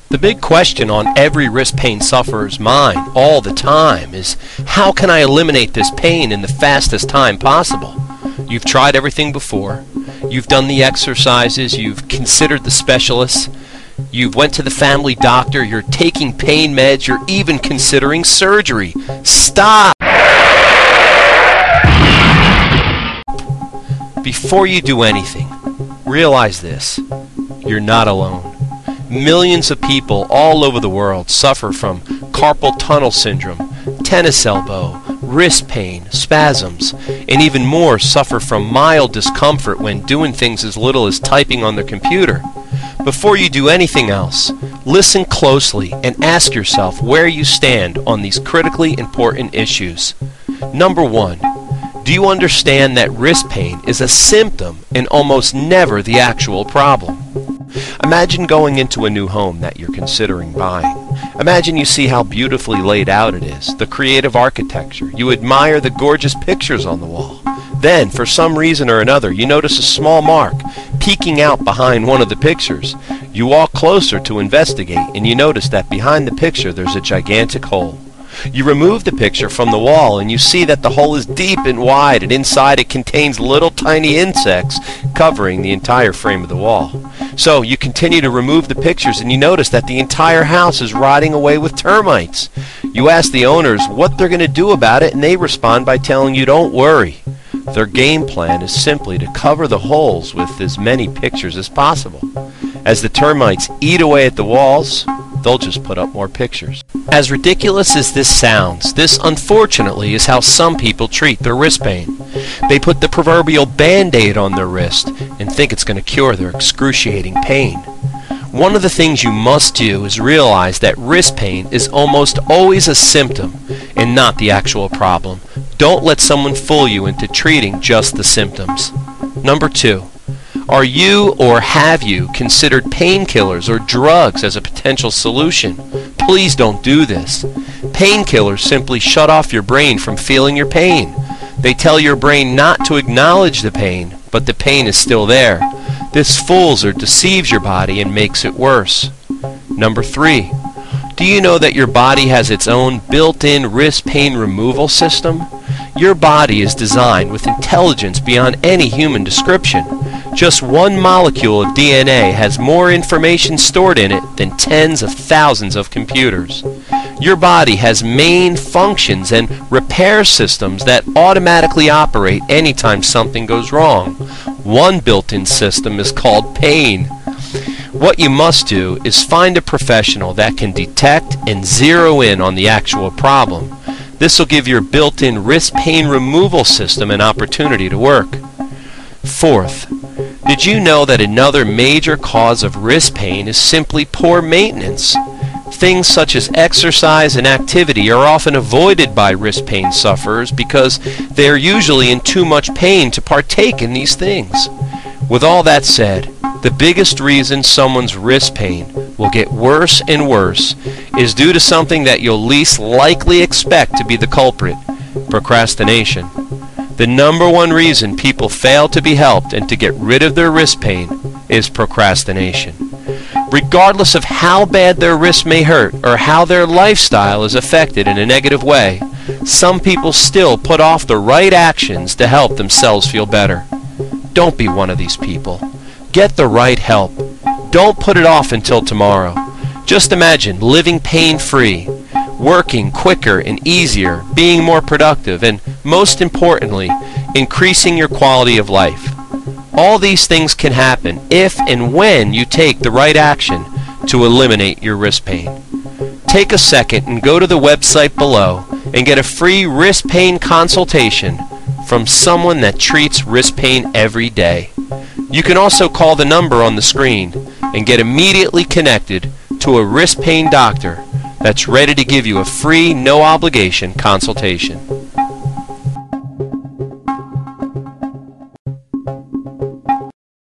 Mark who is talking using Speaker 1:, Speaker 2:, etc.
Speaker 1: The big question on every wrist pain sufferer's mind all the time is, how can I eliminate this pain in the fastest time possible? You've tried everything before. You've done the exercises. You've considered the specialists. You've went to the family doctor. You're taking pain meds. You're even considering surgery. Stop! Before you do anything, realize this: you're not alone. Millions of people all over the world suffer from carpal tunnel syndrome, tennis elbow, wrist pain, spasms, and even more suffer from mild discomfort when doing things as little as typing on their computer. Before you do anything else, listen closely and ask yourself where you stand on these critically important issues. Number 1. Do you understand that wrist pain is a symptom and almost never the actual problem? Imagine going into a new home that you're considering buying. Imagine you see how beautifully laid out it is, the creative architecture. You admire the gorgeous pictures on the wall. Then, for some reason or another, you notice a small mark peeking out behind one of the pictures. You walk closer to investigate, and you notice that behind the picture there's a gigantic hole. You remove the picture from the wall and you see that the hole is deep and wide, and inside it contains little tiny insects covering the entire frame of the wall. So you continue to remove the pictures and you notice that the entire house is rotting away with termites. You ask the owners what they're going to do about it, and they respond by telling you, don't worry. Their game plan is simply to cover the holes with as many pictures as possible. As the termites eat away at the walls, they'll just put up more pictures. As ridiculous as this sounds, this unfortunately is how some people treat their wrist pain. They put the proverbial Band-Aid on their wrist and think it's going to cure their excruciating pain. One of the things you must do is realize that wrist pain is almost always a symptom and not the actual problem. Don't let someone fool you into treating just the symptoms. Number 2. Are you or have you considered painkillers or drugs as a potential solution? Please don't do this. Painkillers simply shut off your brain from feeling your pain. They tell your brain not to acknowledge the pain, but the pain is still there. This fools or deceives your body and makes it worse. Number 3. Do you know that your body has its own built-in wrist pain removal system? Your body is designed with intelligence beyond any human description. Just one molecule of DNA has more information stored in it than tens of thousands of computers. Your body has main functions and repair systems that automatically operate anytime something goes wrong. One built-in system is called pain. What you must do is find a professional that can detect and zero in on the actual problem. This will give your built-in wrist pain removal system an opportunity to work. 4th, did you know that another major cause of wrist pain is simply poor maintenance? Things such as exercise and activity are often avoided by wrist pain sufferers because they are usually in too much pain to partake in these things. With all that said, the biggest reason someone's wrist pain will get worse and worse is due to something that you'll least likely expect to be the culprit: procrastination. The number one reason people fail to be helped and to get rid of their wrist pain is procrastination. Regardless of how bad their wrist may hurt or how their lifestyle is affected in a negative way, some people still put off the right actions to help themselves feel better. Don't be one of these people. Get the right help. Don't put it off until tomorrow. Just imagine living pain-free, working quicker and easier, being more productive, and most importantly, increasing your quality of life. All these things can happen if and when you take the right action to eliminate your wrist pain. Take a second and go to the website below and get a free wrist pain consultation from someone that treats wrist pain every day. You can also call the number on the screen and get immediately connected to a wrist pain doctor that's ready to give you a free, no obligation consultation.